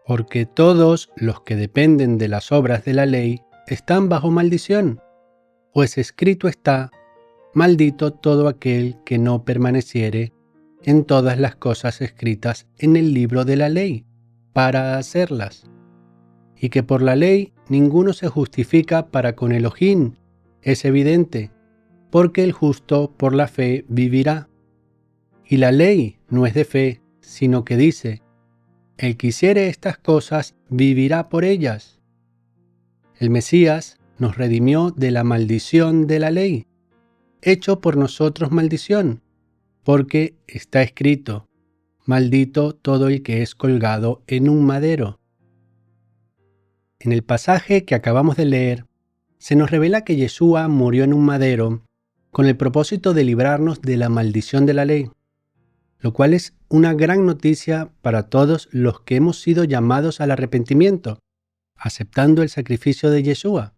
Porque todos los que dependen de las obras de la ley están bajo maldición, pues escrito está: maldito todo aquel que no permaneciere en todas las cosas escritas en el libro de la ley, para hacerlas. Y que por la ley ninguno se justifica para con Elohim, es evidente, porque el justo por la fe vivirá. Y la ley no es de fe, sino que dice: el que hiciere estas cosas vivirá por ellas. El Mesías nos redimió de la maldición de la ley, hecho por nosotros maldición, porque está escrito: maldito todo el que es colgado en un madero. En el pasaje que acabamos de leer, se nos revela que Yeshua murió en un madero con el propósito de librarnos de la maldición de la ley, lo cual es una gran noticia para todos los que hemos sido llamados al arrepentimiento, aceptando el sacrificio de Yeshua.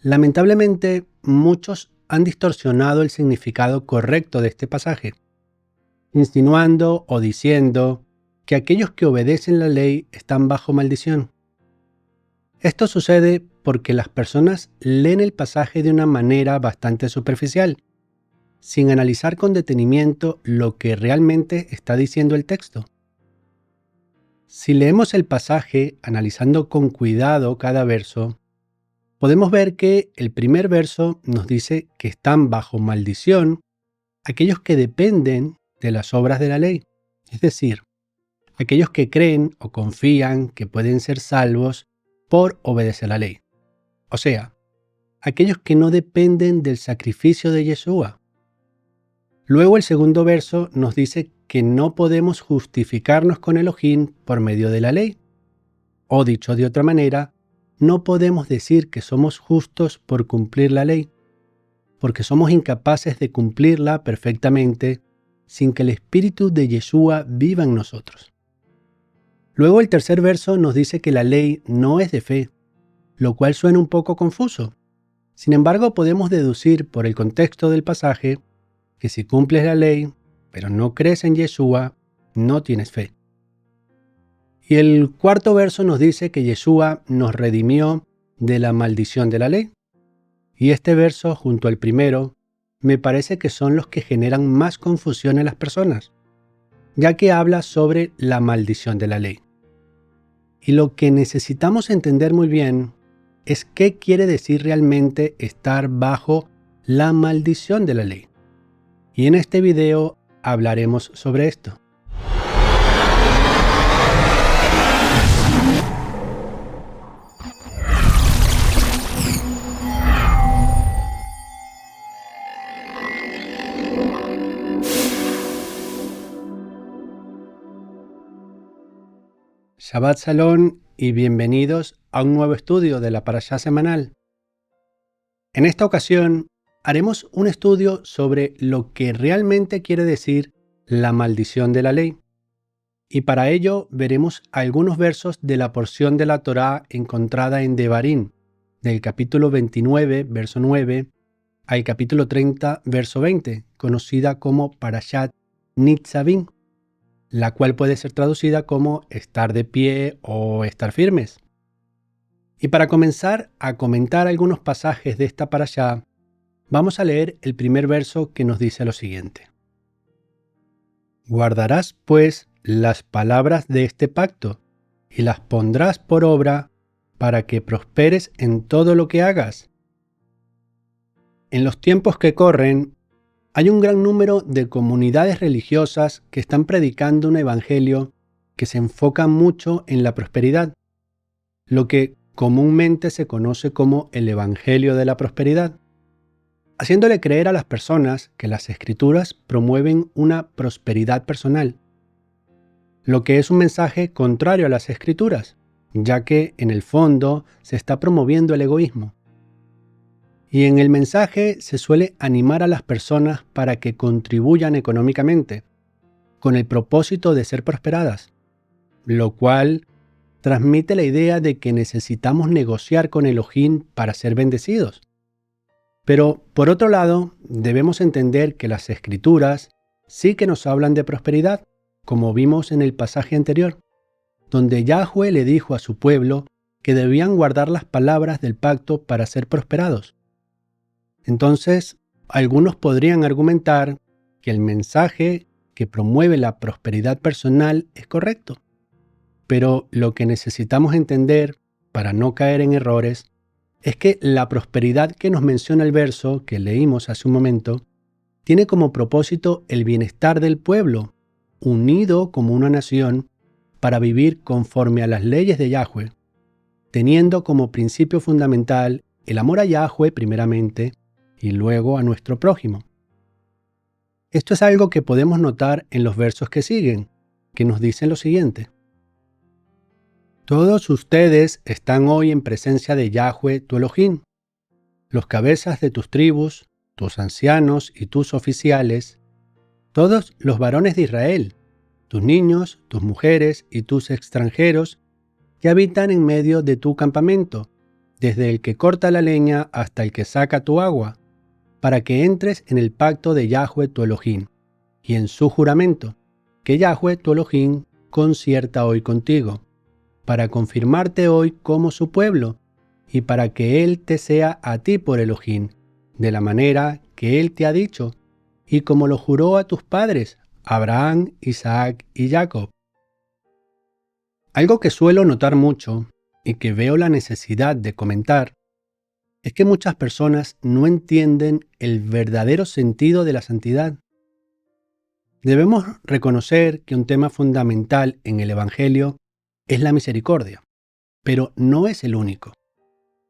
Lamentablemente, muchos han distorsionado el significado correcto de este pasaje, insinuando o diciendo que aquellos que obedecen la ley están bajo maldición. Esto sucede porque las personas leen el pasaje de una manera bastante superficial, sin analizar con detenimiento lo que realmente está diciendo el texto. Si leemos el pasaje analizando con cuidado cada verso, podemos ver que el primer verso nos dice que están bajo maldición aquellos que dependen de las obras de la ley, es decir, aquellos que creen o confían que pueden ser salvos por obedecer la ley. O sea, aquellos que no dependen del sacrificio de Yeshua. Luego el segundo verso nos dice que no podemos justificarnos con Elohim por medio de la ley. O dicho de otra manera, no podemos decir que somos justos por cumplir la ley, porque somos incapaces de cumplirla perfectamente sin que el Espíritu de Yeshua viva en nosotros. Luego el tercer verso nos dice que la ley no es de fe, lo cual suena un poco confuso. Sin embargo, podemos deducir por el contexto del pasaje que si cumples la ley, pero no crees en Yeshua, no tienes fe. Y el cuarto verso nos dice que Yeshua nos redimió de la maldición de la ley. Y este verso, junto al primero, me parece que son los que generan más confusión en las personas, ya que habla sobre la maldición de la ley. Y lo que necesitamos entender muy bien es qué quiere decir realmente estar bajo la maldición de la ley. Y en este video hablaremos sobre esto. Shabbat Shalom y bienvenidos a un nuevo estudio de la Parashá semanal. En esta ocasión haremos un estudio sobre lo que realmente quiere decir la maldición de la ley. Y para ello veremos algunos versos de la porción de la Torá encontrada en Devarim, del capítulo 29, verso 9, al capítulo 30, verso 20, conocida como Parashat Nitzavim, la cual puede ser traducida como estar de pie o estar firmes. Y para comenzar a comentar algunos pasajes de esta parashá, vamos a leer el primer verso que nos dice lo siguiente. Guardarás, pues, las palabras de este pacto y las pondrás por obra para que prosperes en todo lo que hagas. En los tiempos que corren, hay un gran número de comunidades religiosas que están predicando un evangelio que se enfoca mucho en la prosperidad, lo que comúnmente se conoce como el evangelio de la prosperidad, haciéndole creer a las personas que las escrituras promueven una prosperidad personal, lo que es un mensaje contrario a las escrituras, ya que en el fondo se está promoviendo el egoísmo. Y en el mensaje se suele animar a las personas para que contribuyan económicamente, con el propósito de ser prosperadas, lo cual transmite la idea de que necesitamos negociar con Elohim para ser bendecidos. Pero, por otro lado, debemos entender que las Escrituras sí que nos hablan de prosperidad, como vimos en el pasaje anterior, donde Yahweh le dijo a su pueblo que debían guardar las palabras del pacto para ser prosperados. Entonces, algunos podrían argumentar que el mensaje que promueve la prosperidad personal es correcto. Pero lo que necesitamos entender, para no caer en errores, es que la prosperidad que nos menciona el verso que leímos hace un momento, tiene como propósito el bienestar del pueblo, unido como una nación, para vivir conforme a las leyes de Yahweh, teniendo como principio fundamental el amor a Yahweh primeramente y luego a nuestro prójimo. Esto es algo que podemos notar en los versos que siguen, que nos dicen lo siguiente. Todos ustedes están hoy en presencia de Yahweh tu Elohim, los cabezas de tus tribus, tus ancianos y tus oficiales, todos los varones de Israel, tus niños, tus mujeres y tus extranjeros que habitan en medio de tu campamento, desde el que corta la leña hasta el que saca tu agua, para que entres en el pacto de Yahweh tu Elohim, y en su juramento, que Yahweh tu Elohim concierta hoy contigo, para confirmarte hoy como su pueblo, y para que Él te sea a ti por Elohim, de la manera que Él te ha dicho, y como lo juró a tus padres, Abraham, Isaac y Jacob. Algo que suelo notar mucho, y que veo la necesidad de comentar, es que muchas personas no entienden el verdadero sentido de la santidad. Debemos reconocer que un tema fundamental en el Evangelio es la misericordia, pero no es el único,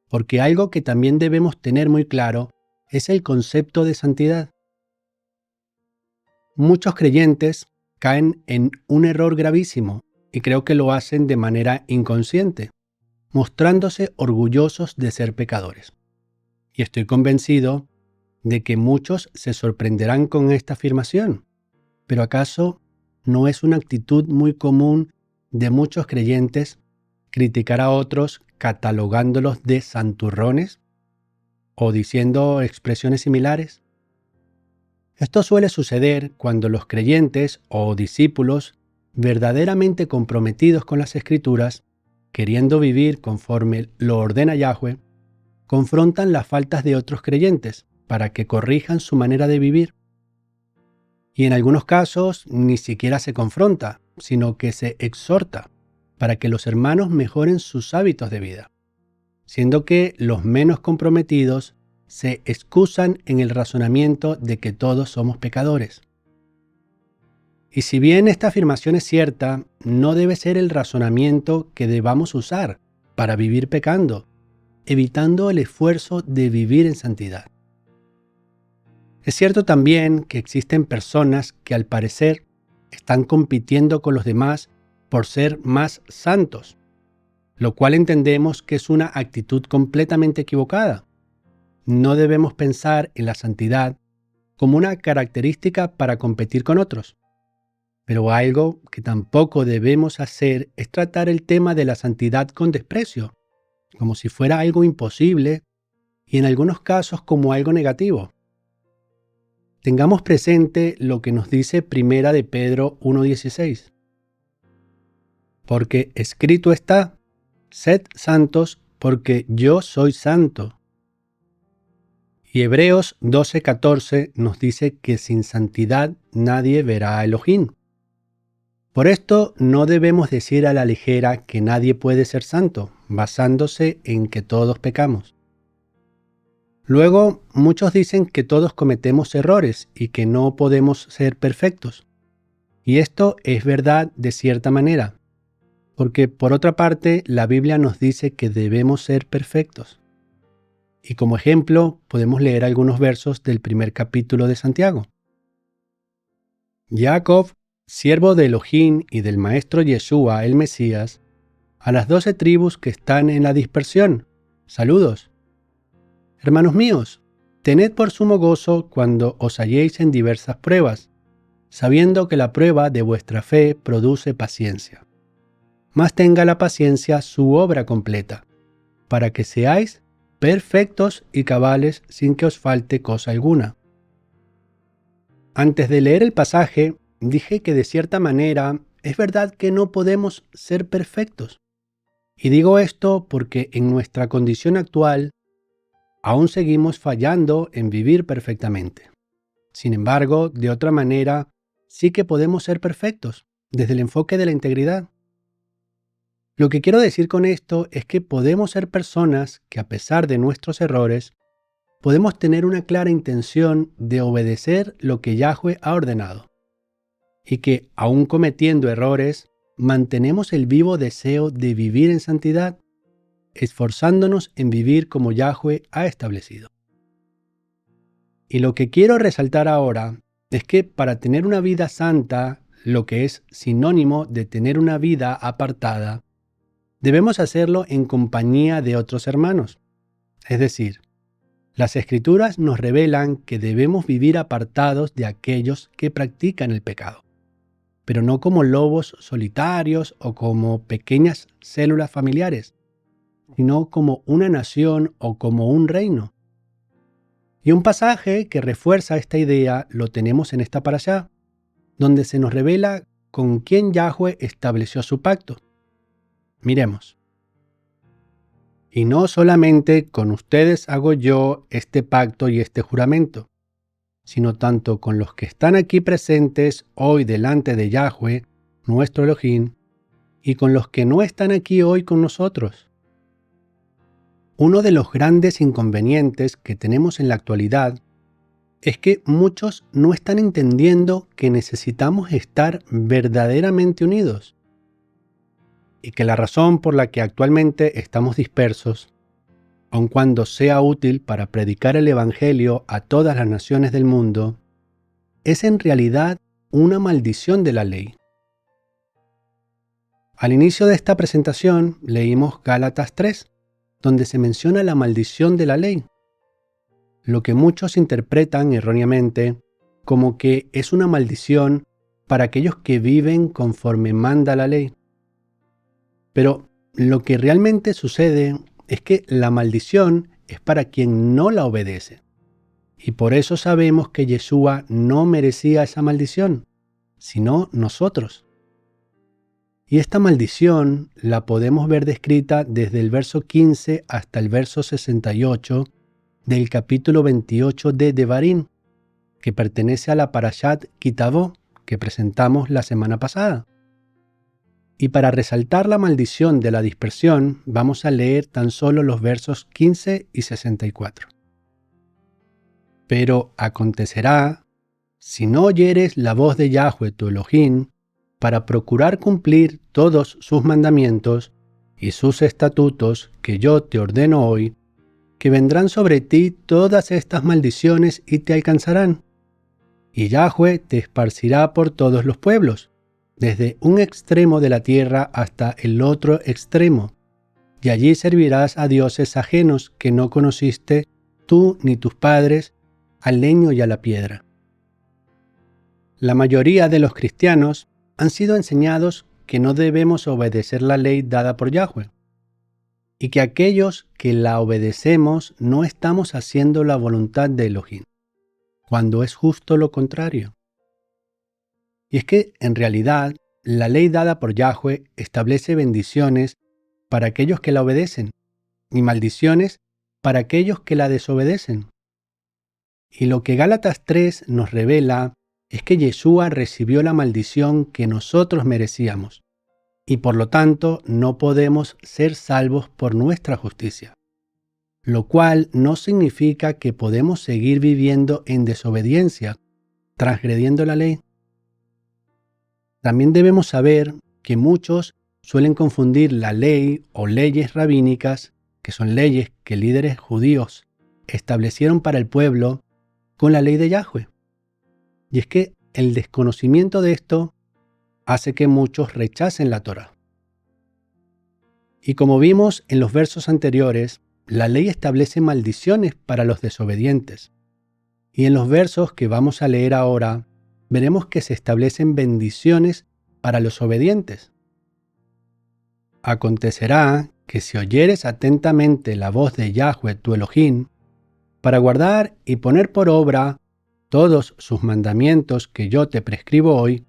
porque algo que también debemos tener muy claro es el concepto de santidad. Muchos creyentes caen en un error gravísimo y creo que lo hacen de manera inconsciente, mostrándose orgullosos de ser pecadores. Y estoy convencido de que muchos se sorprenderán con esta afirmación, pero ¿acaso no es una actitud muy común de muchos creyentes criticar a otros catalogándolos de santurrones o diciendo expresiones similares? Esto suele suceder cuando los creyentes o discípulos verdaderamente comprometidos con las Escrituras, queriendo vivir conforme lo ordena Yahweh, confrontan las faltas de otros creyentes para que corrijan su manera de vivir. Y en algunos casos ni siquiera se confronta, sino que se exhorta para que los hermanos mejoren sus hábitos de vida, siendo que los menos comprometidos se excusan en el razonamiento de que todos somos pecadores. Y si bien esta afirmación es cierta, no debe ser el razonamiento que debamos usar para vivir pecando, evitando el esfuerzo de vivir en santidad. Es cierto también que existen personas que al parecer están compitiendo con los demás por ser más santos, lo cual entendemos que es una actitud completamente equivocada. No debemos pensar en la santidad como una característica para competir con otros. Pero algo que tampoco debemos hacer es tratar el tema de la santidad con desprecio, como si fuera algo imposible y en algunos casos como algo negativo. Tengamos presente lo que nos dice Primera de Pedro 1:16. Porque escrito está, sed santos porque yo soy santo. Y Hebreos 12:14 nos dice que sin santidad nadie verá a Elohim. Por esto no debemos decir a la ligera que nadie puede ser santo, basándose en que todos pecamos. Luego, muchos dicen que todos cometemos errores y que no podemos ser perfectos. Y esto es verdad de cierta manera, porque por otra parte la Biblia nos dice que debemos ser perfectos. Y como ejemplo, podemos leer algunos versos del primer capítulo de Santiago. Jacob, siervo de Elohim y del Maestro Yeshua, el Mesías, a las 12 tribus que están en la dispersión, saludos. Hermanos míos, tened por sumo gozo cuando os halléis en diversas pruebas, sabiendo que la prueba de vuestra fe produce paciencia. Mas tenga la paciencia su obra completa, para que seáis perfectos y cabales sin que os falte cosa alguna. Antes de leer el pasaje, dije que de cierta manera es verdad que no podemos ser perfectos. Y digo esto porque en nuestra condición actual aún seguimos fallando en vivir perfectamente. Sin embargo, de otra manera, sí que podemos ser perfectos, desde el enfoque de la integridad. Lo que quiero decir con esto es que podemos ser personas que, a pesar de nuestros errores, podemos tener una clara intención de obedecer lo que Yahweh ha ordenado. Y que, aun cometiendo errores, mantenemos el vivo deseo de vivir en santidad, esforzándonos en vivir como Yahweh ha establecido. Y lo que quiero resaltar ahora es que para tener una vida santa, lo que es sinónimo de tener una vida apartada, debemos hacerlo en compañía de otros hermanos. Es decir, las Escrituras nos revelan que debemos vivir apartados de aquellos que practican el pecado, pero no como lobos solitarios o como pequeñas células familiares, sino como una nación o como un reino. Y un pasaje que refuerza esta idea lo tenemos en esta parashá, donde se nos revela con quién Yahweh estableció su pacto. Miremos. Y no solamente con ustedes hago yo este pacto y este juramento, sino tanto con los que están aquí presentes hoy delante de Yahweh, nuestro Elohim, y con los que no están aquí hoy con nosotros. Uno de los grandes inconvenientes que tenemos en la actualidad es que muchos no están entendiendo que necesitamos estar verdaderamente unidos y que la razón por la que actualmente estamos dispersos, aun cuando sea útil para predicar el Evangelio a todas las naciones del mundo, es en realidad una maldición de la ley. Al inicio de esta presentación leímos Gálatas 3, donde se menciona la maldición de la ley, lo que muchos interpretan erróneamente como que es una maldición para aquellos que viven conforme manda la ley. Pero lo que realmente sucede es que la maldición es para quien no la obedece. Y por eso sabemos que Yeshua no merecía esa maldición, sino nosotros. Y esta maldición la podemos ver descrita desde el verso 15 hasta el verso 68 del capítulo 28 de Devarim, que pertenece a la Parashat Kitavó que presentamos la semana pasada. Y para resaltar la maldición de la dispersión, vamos a leer tan solo los versos 15 y 64. Pero acontecerá, si no oyeres la voz de Yahweh tu Elohim, para procurar cumplir todos sus mandamientos y sus estatutos que yo te ordeno hoy, que vendrán sobre ti todas estas maldiciones y te alcanzarán. Y Yahweh te esparcirá por todos los pueblos, desde un extremo de la tierra hasta el otro extremo, y allí servirás a dioses ajenos que no conociste tú ni tus padres, al leño y a la piedra. La mayoría de los cristianos han sido enseñados que no debemos obedecer la ley dada por Yahweh, y que aquellos que la obedecemos no estamos haciendo la voluntad de Elohim, cuando es justo lo contrario. Y es que, en realidad, la ley dada por Yahweh establece bendiciones para aquellos que la obedecen y maldiciones para aquellos que la desobedecen. Y lo que Gálatas 3 nos revela es que Yeshua recibió la maldición que nosotros merecíamos, y por lo tanto no podemos ser salvos por nuestra justicia, lo cual no significa que podemos seguir viviendo en desobediencia, transgrediendo la ley. También debemos saber que muchos suelen confundir la ley o leyes rabínicas, que son leyes que líderes judíos establecieron para el pueblo, con la ley de Yahweh. Y es que el desconocimiento de esto hace que muchos rechacen la Torá. Y como vimos en los versos anteriores, la ley establece maldiciones para los desobedientes. Y en los versos que vamos a leer ahora, veremos que se establecen bendiciones para los obedientes. Acontecerá que si oyeres atentamente la voz de Yahweh tu Elohim, para guardar y poner por obra todos sus mandamientos que yo te prescribo hoy,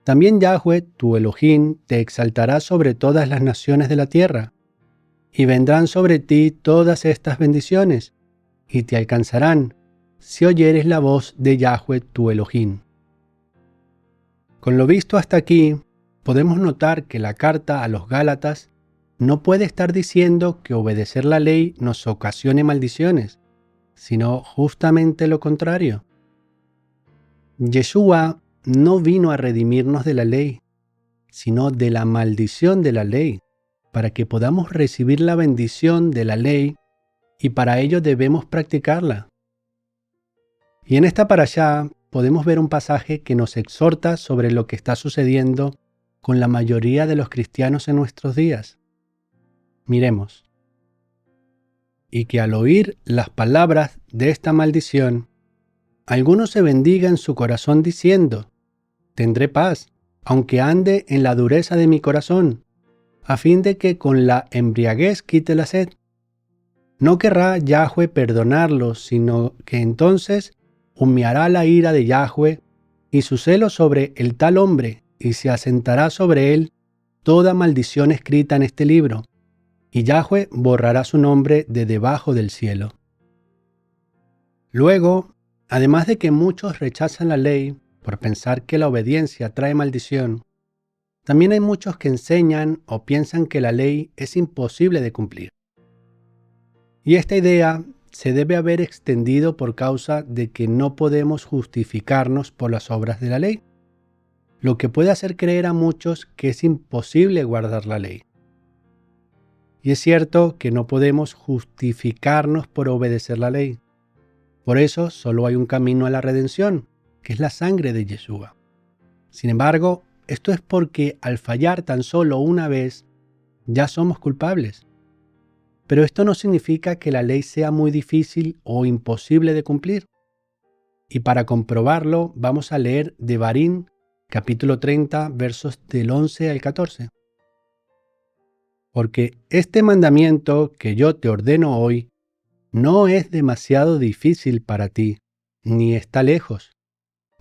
También Yahweh, tu Elohim, te exaltará sobre todas las naciones de la tierra, y vendrán sobre ti todas estas bendiciones, y te alcanzarán, si oyeres la voz de Yahweh, tu Elohim. Con lo visto hasta aquí, podemos notar que la carta a los Gálatas no puede estar diciendo que obedecer la ley nos ocasione maldiciones, sino justamente lo contrario. Yeshua no vino a redimirnos de la ley, sino de la maldición de la ley, para que podamos recibir la bendición de la ley, y para ello debemos practicarla. Y en esta parashá podemos ver un pasaje que nos exhorta sobre lo que está sucediendo con la mayoría de los cristianos en nuestros días. Miremos. Y que al oír las palabras de esta maldición, alguno se bendiga en su corazón diciendo: tendré paz, aunque ande en la dureza de mi corazón, a fin de que con la embriaguez quite la sed. No querrá Yahweh perdonarlo, sino que entonces humeará la ira de Yahweh y su celo sobre el tal hombre, y se asentará sobre él toda maldición escrita en este libro, y Yahweh borrará su nombre de debajo del cielo. Luego, además de que muchos rechazan la ley por pensar que la obediencia trae maldición, también hay muchos que enseñan o piensan que la ley es imposible de cumplir. Y esta idea se debe haber extendido por causa de que no podemos justificarnos por las obras de la ley, lo que puede hacer creer a muchos que es imposible guardar la ley. Y es cierto que no podemos justificarnos por obedecer la ley. Por eso solo hay un camino a la redención, que es la sangre de Yeshua. Sin embargo, esto es porque al fallar tan solo una vez, ya somos culpables. Pero esto no significa que la ley sea muy difícil o imposible de cumplir. Y para comprobarlo, vamos a leer Devarim, capítulo 30, versos del 11 al 14. Porque este mandamiento que yo te ordeno hoy no es demasiado difícil para ti, ni está lejos.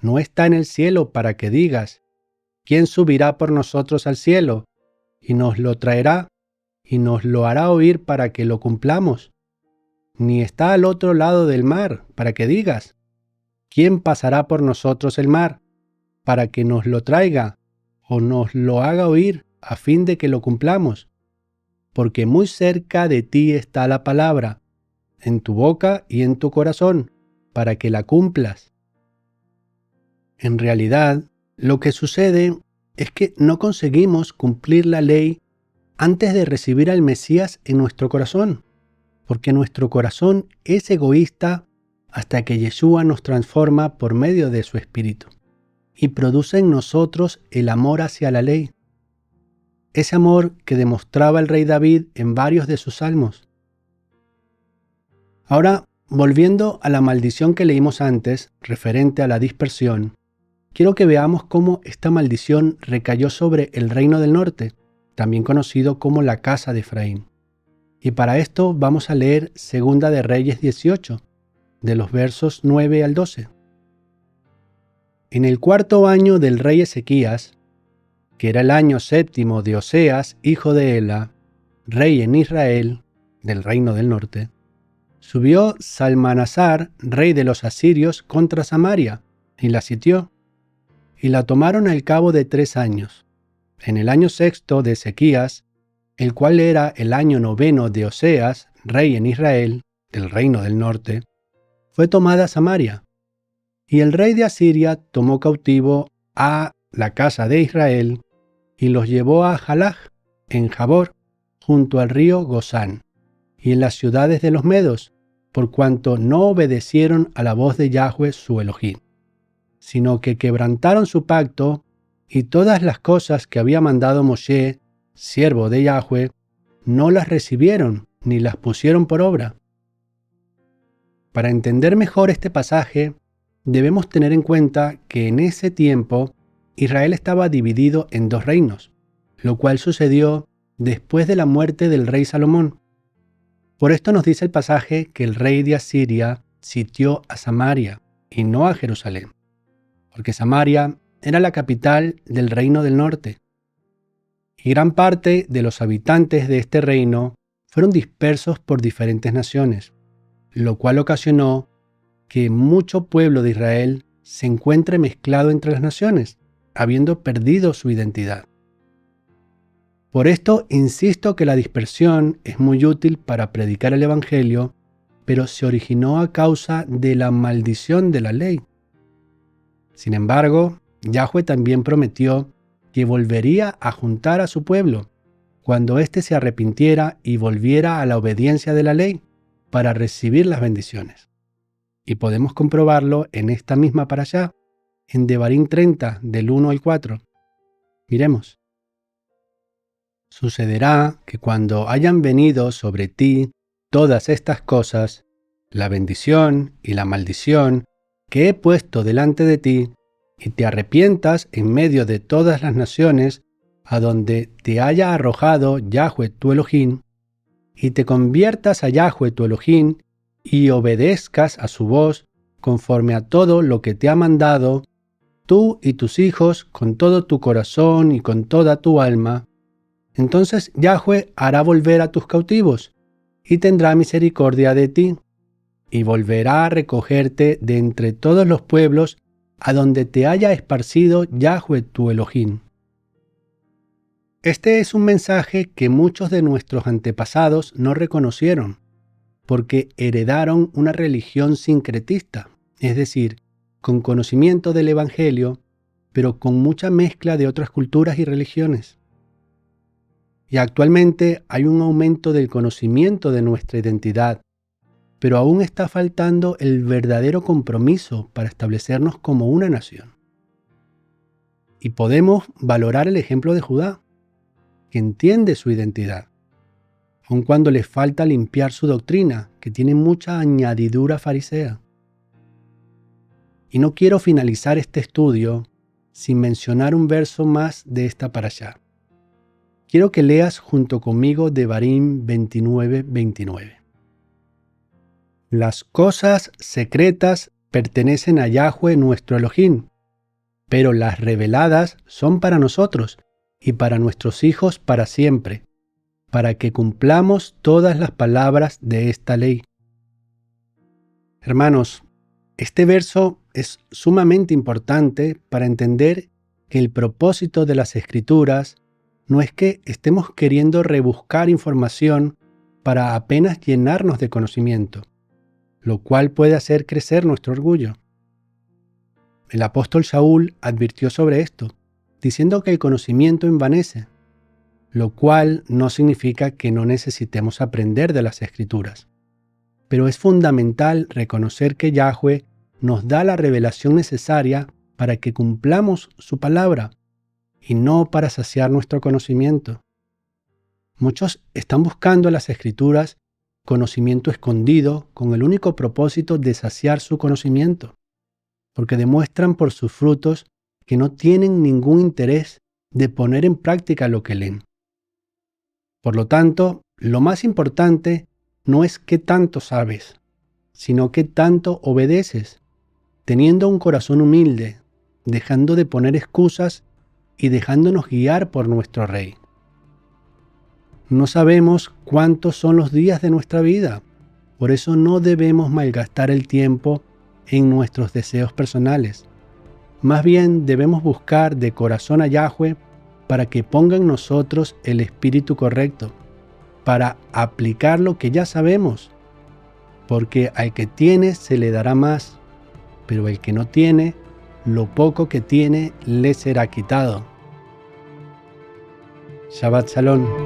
No está en el cielo para que digas: ¿quién subirá por nosotros al cielo y nos lo traerá y nos lo hará oír para que lo cumplamos? Ni está al otro lado del mar para que digas: ¿quién pasará por nosotros el mar para que nos lo traiga o nos lo haga oír a fin de que lo cumplamos? Porque muy cerca de ti está la palabra, en tu boca y en tu corazón, para que la cumplas. En realidad, lo que sucede es que no conseguimos cumplir la ley antes de recibir al Mesías en nuestro corazón, porque nuestro corazón es egoísta hasta que Yeshua nos transforma por medio de su Espíritu y produce en nosotros el amor hacia la ley. Ese amor que demostraba el rey David en varios de sus salmos. Ahora, volviendo a la maldición que leímos antes, referente a la dispersión, quiero que veamos cómo esta maldición recayó sobre el reino del norte, también conocido como la casa de Efraín. Y para esto vamos a leer Segunda de Reyes 18, de los versos 9 al 12. En el 4.º año del rey Ezequías, que era el año 7º de Oseas, hijo de Ela, rey en Israel, del reino del norte, subió Salmanasar, rey de los asirios, contra Samaria, y la sitió, y la tomaron al cabo de 3 años. En el año 6º de Ezequías, el cual era el año 9º de Oseas, rey en Israel, del reino del norte, fue tomada Samaria. Y el rey de Asiria tomó cautivo a la casa de Israel, y los llevó a Jalaj, en Jabor, junto al río Gozán, y en las ciudades de los medos, por cuanto no obedecieron a la voz de Yahweh su Elohim, sino que quebrantaron su pacto, y todas las cosas que había mandado Moshe, siervo de Yahweh, no las recibieron ni las pusieron por obra. Para entender mejor este pasaje, debemos tener en cuenta que en ese tiempo Israel estaba dividido en 2 reinos, lo cual sucedió después de la muerte del rey Salomón. Por esto nos dice el pasaje que el rey de Asiria sitió a Samaria y no a Jerusalén, porque Samaria era la capital del reino del norte, y gran parte de los habitantes de este reino fueron dispersos por diferentes naciones, lo cual ocasionó que mucho pueblo de Israel se encuentre mezclado entre las naciones, habiendo perdido su identidad. Por esto insisto que la dispersión es muy útil para predicar el Evangelio, pero se originó a causa de la maldición de la ley. Sin embargo, Yahweh también prometió que volvería a juntar a su pueblo cuando éste se arrepintiera y volviera a la obediencia de la ley para recibir las bendiciones. Y podemos comprobarlo en esta misma parashá, en Devarim 30, del 1 al 4. Miremos. Sucederá que cuando hayan venido sobre ti todas estas cosas, la bendición y la maldición que he puesto delante de ti, y te arrepientas en medio de todas las naciones a donde te haya arrojado Yahweh tu Elohim, y te conviertas a Yahweh tu Elohim, y obedezcas a su voz conforme a todo lo que te ha mandado, tú y tus hijos con todo tu corazón y con toda tu alma, entonces Yahweh hará volver a tus cautivos, y tendrá misericordia de ti, y volverá a recogerte de entre todos los pueblos a donde te haya esparcido Yahweh tu Elohim. Este es un mensaje que muchos de nuestros antepasados no reconocieron, porque heredaron una religión sincretista, es decir, con conocimiento del Evangelio, pero con mucha mezcla de otras culturas y religiones. Y actualmente hay un aumento del conocimiento de nuestra identidad, pero aún está faltando el verdadero compromiso para establecernos como una nación. Y podemos valorar el ejemplo de Judá, que entiende su identidad, aun cuando le falta limpiar su doctrina, que tiene mucha añadidura farisea. Y no quiero finalizar este estudio sin mencionar un verso más de esta parashá. Quiero que leas junto conmigo Devarim 29:29. Las cosas secretas pertenecen a Yahweh nuestro Elohim, pero las reveladas son para nosotros y para nuestros hijos para siempre, para que cumplamos todas las palabras de esta ley. Hermanos, este verso es sumamente importante para entender que el propósito de las Escrituras no es que estemos queriendo rebuscar información para apenas llenarnos de conocimiento, lo cual puede hacer crecer nuestro orgullo. El apóstol Saúl advirtió sobre esto, diciendo que el conocimiento envanece, lo cual no significa que no necesitemos aprender de las Escrituras. Pero es fundamental reconocer que Yahweh nos da la revelación necesaria para que cumplamos su palabra y no para saciar nuestro conocimiento. Muchos están buscando en las Escrituras conocimiento escondido con el único propósito de saciar su conocimiento, porque demuestran por sus frutos que no tienen ningún interés de poner en práctica lo que leen. Por lo tanto, lo más importante no es qué tanto sabes, sino qué tanto obedeces, teniendo un corazón humilde, dejando de poner excusas y dejándonos guiar por nuestro Rey. No sabemos cuántos son los días de nuestra vida, por eso no debemos malgastar el tiempo en nuestros deseos personales. Más bien debemos buscar de corazón a Yahweh para que ponga en nosotros el espíritu correcto, para aplicar lo que ya sabemos, porque al que tiene se le dará más, pero el que no tiene, lo poco que tiene le será quitado. Shabbat Shalom.